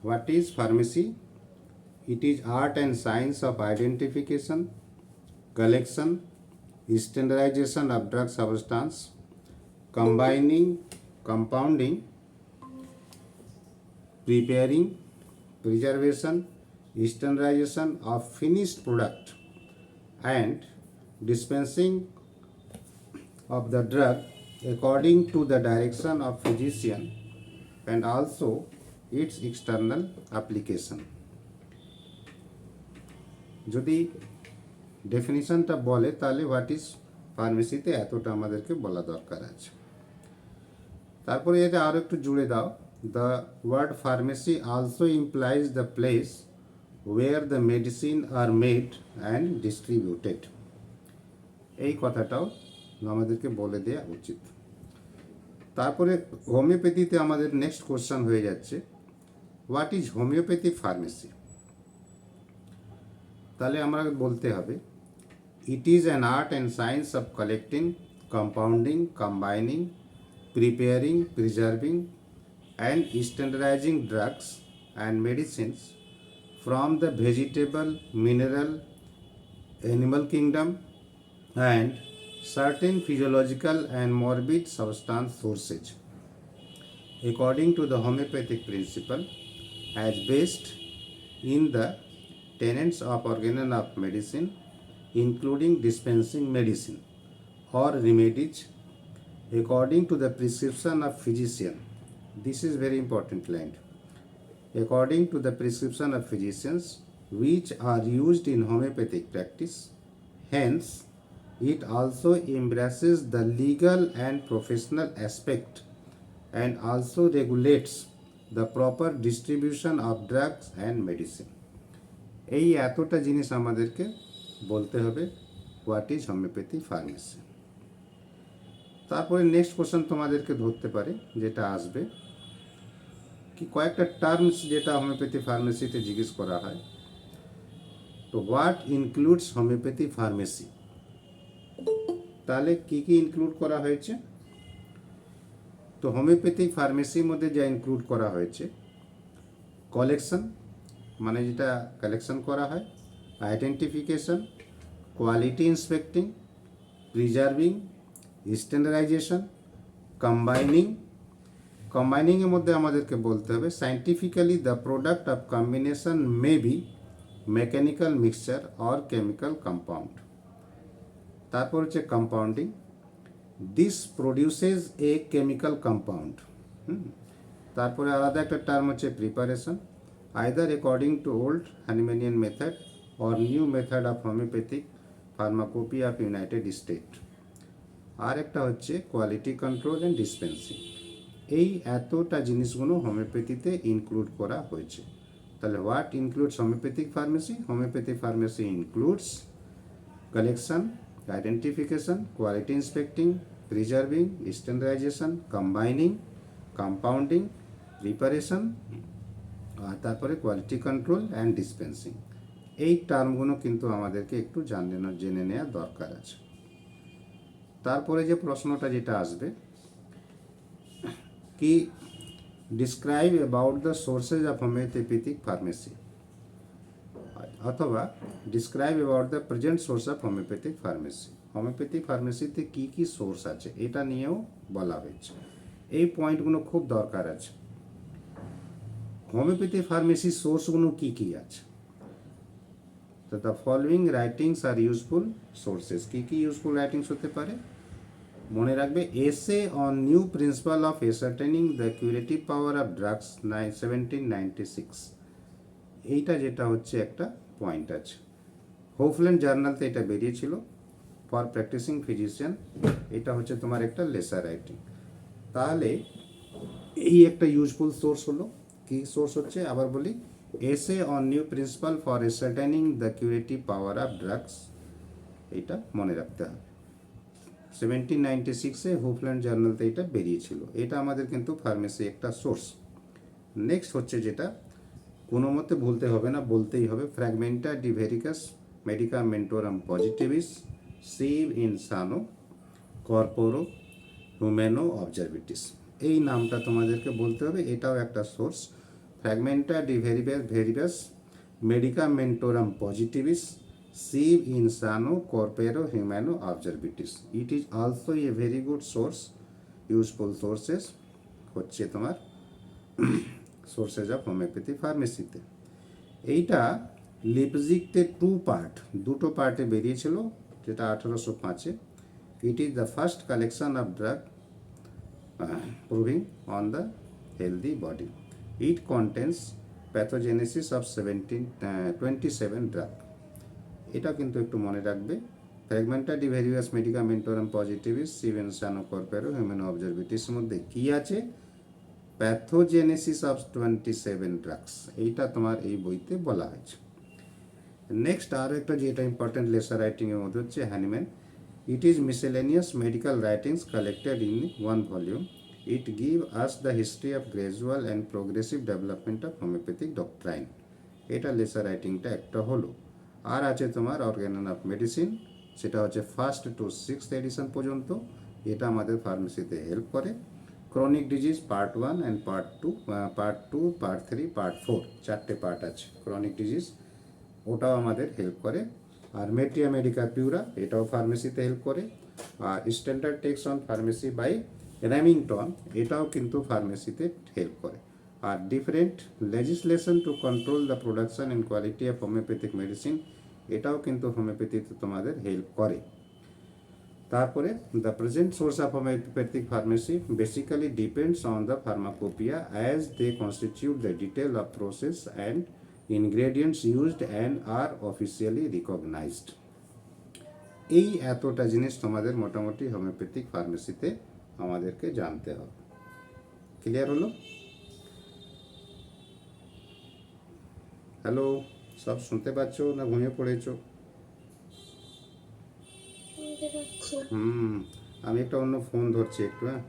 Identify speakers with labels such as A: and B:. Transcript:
A: What is pharmacy? It is art and science of identification, collection, standardization of drug substance, combining, compounding, preparing, preservation, standardization of finished product, and dispensing of the drug according to the direction of physician, and also its external application. যদি ডেফিনিশনটা বলে তাহলে what is ফার্মেসিতে এতটা আমাদেরকে বলা দরকার আছে। তারপরে এটা আরও একটু জুড়ে দাও, the word pharmacy also implies the place where the medicine are made and distributed. এই কথাটাও আমাদেরকে বলে দেওয়া উচিত। তারপরে হোমিওপ্যাথিতে আমাদের নেক্সট কোশ্চেন হয়ে যাচ্ছে, হোয়াট ইজ হোমিওপ্যাথি ফার্মেসি। তাহলে আমরা বলতে হবে, it is an art and science of collecting, compounding, combining, preparing, preserving, and standardizing drugs and medicines from the vegetable, mineral, animal kingdom, and certain physiological and morbid substance sources, according to the homeopathic principle, as based in the tenets of organon of medicine, including dispensing medicine or remedies according to the prescription of physician. This is very important line. According to the prescription of physicians which are used in homeopathic practice. Hence, it also embraces the legal and professional aspect and also regulates the proper distribution of drugs and medicine. এই এতটা জিনিস আমাদেরকে বলতে হবে what is homeopathy pharmacy. তারপরে next question তোমাদেরকে ধরতে পারে, যেটা আসবে কি কয়েকটা টার্মস যেটা হোমিওপ্যাথি ফার্মেসিতে জিজ্ঞেস করা হয়। তো হোয়াট ইনক্লুডস হোমিওপ্যাথি ফার্মেসি, তাহলে কি কি ইনক্লুড করা হয়েছে। তো হোমিওপ্যাথি ফার্মেসির মধ্যে যা ইনক্লুড করা হয়েছে, কালেকশন মানে যেটা কালেকশন করা হয়, identification, quality inspecting, preserving, standardization, কম্বাইনিংয়ের মধ্যে আমাদেরকে বলতে হবে scientifically the product of combination may be mechanical mixture or chemical compound. তারপর হচ্ছে compounding, this produces a chemical compound. তারপরে আলাদা একটা টার্ম হচ্ছে preparation, either according to old Hahnemannian method or new method of homoeopathic pharmacopoeia of United State. আর একটা হচ্ছে quality control and dispensing. এই এতটা জিনিসগুলো হোমিওপ্যাথিতে ইনক্লুড করা হয়েছে। তাহলে what includes homoeopathic pharmacy, homoeopathy pharmacy includes collection, identification, quality inspecting, preserving, standardization, combining, compounding, preparation, আর তারপরে কোয়ালিটি কন্ট্রোল অ্যান্ড ডিসপেন্সিং। এই টার্মগুলো কিন্তু আমাদেরকে একটু জেনে নেওয়া দরকার আছে। তারপরে যে প্রশ্নটা যেটা আসবে কি describe about the sources of homeopathic pharmacy, অথবা describe about the present source of homeopathic pharmacy. Homoeopathy ফার্মেসিতে কী কী সোর্স আছে এটা নিয়েও বলা হয়েছে। এই পয়েন্টগুলো খুব দরকার আছে। হোমিওপ্যাথি ফার্মেসির সোর্সগুলো কী কী আছে, তো the following writings are useful sources. কী কী ইউজফুল রাইটিংস হতে পারে মনে রাখবে, essay on new principle of ascertaining the curative power of drugs 1796। এইটা যেটা হচ্ছে একটা পয়েন্ট আছে, হোফল্যান্ড জার্নালতে এটা বেরিয়েছিল ফর প্র্যাকটিসিং ফিজিশিয়ান। এটা হচ্ছে তোমার একটা লেসার রাইটিং। তাহলে এই একটা ইউজফুল সোর্স হলো। কি সোর্স হচ্ছে আবার বলি, essay on new principle for ascertaining the curative power of drugs. এইটা মনে রাখতে হবে। 1796-এ হোফল্যান্ড জার্নালতে এটা বেরিয়েছিল। এটা আমাদের কিন্তু ফার্মেসি একটা সোর্স। নেক্সট হচ্ছে যেটা কোনো মতে ভুলতে হবে না, বলতেই হবে, ফ্র্যাগমেন্টা ডি ভেরিকাস মেডিকামেন্টোরাম পজিটিভিস সিভ ইন সানো কর্পোরো হুমেনো অবজারভিটিস। এই নামটা তোমাদেরকে বলতে হবে, এটাও একটা source. fragmenta de veribus medicamentorum positivis sive insano corporo humano observitis. It is also a very good source, useful sources হচ্ছে তোমার সোর্সেস অফ হোমিওপ্যাথি ফার্মেসিতে। এইটা লিপজিগতে দুটো পার্টে বেরিয়েছিল, যেটা 1805-এ। It is the first collection of drug proving on the healthy body. It contains pathogenesis of 27 drug. এটা কিন্তু একটু মনে রাখবে। ফ্র্যাগমেন্টা ডি ভেরিয়াস মেডিকামেন্টোরাম পজিটিভিস সিভেন সানো কর্পেরো হিউম্যান অবজারভিটিস মধ্যে কি আছে? Pathogenesis of 27 drugs. এইটা তোমার এই বইতে বলা হয়েছে। নেক্সট আরও একটা যেটা ইম্পর্টেন্ট লেসার রাইটিংয়ের মধ্যে হচ্ছে Hahnemann. It is miscellaneous medical writings collected in one volume. It give us the history of gradual and progressive development of homeopathic ডক্ট্রাইন। এটা লেসার রাইটিংটা একটা হলো। আর আছে তোমার অর্গানন অফ মেডিসিন, সেটা হচ্ছে 1st to 6th এডিশন পর্যন্ত। এটা আমাদের ফার্মেসিতে হেল্প করে। Chronic disease part 1 and part 2, part 3, part 4, 4টে পার্ট আছে ক্রনিক ডিজিজ, ওটাও আমাদের হেল্প করে। আর মেট্রিয়া মেডিকা পিউরা, এটাও ফার্মেসিতে হেল্প করে। আর standard text on pharmacy by Remington, এটাও কিন্তু ফার্মেসিতে হেল্প করে। আর different legislation to control the production and quality of homeopathic medicine, এটাও কিন্তু হোমিওপ্যাথিতে তোমাদের হেল্প করে। তারপরে the present source of homeopathic pharmacy basically depends on the pharmacopoeia as they constitute the detail of process and ingredients used and are officially recognized. এই এতটা জিনিস তোমাদের মোটামুটি হোমিওপ্যাথিক ফার্মেসিতে আমাদেরকে জানতে হবে। ক্লিয়ার হলো? হ্যালো, সব শুনতে পাচ্ছ না ঘুমিয়ে পড়েছো? আমি একটা অন্য ফোন ধরছি একটু। হ্যাঁ।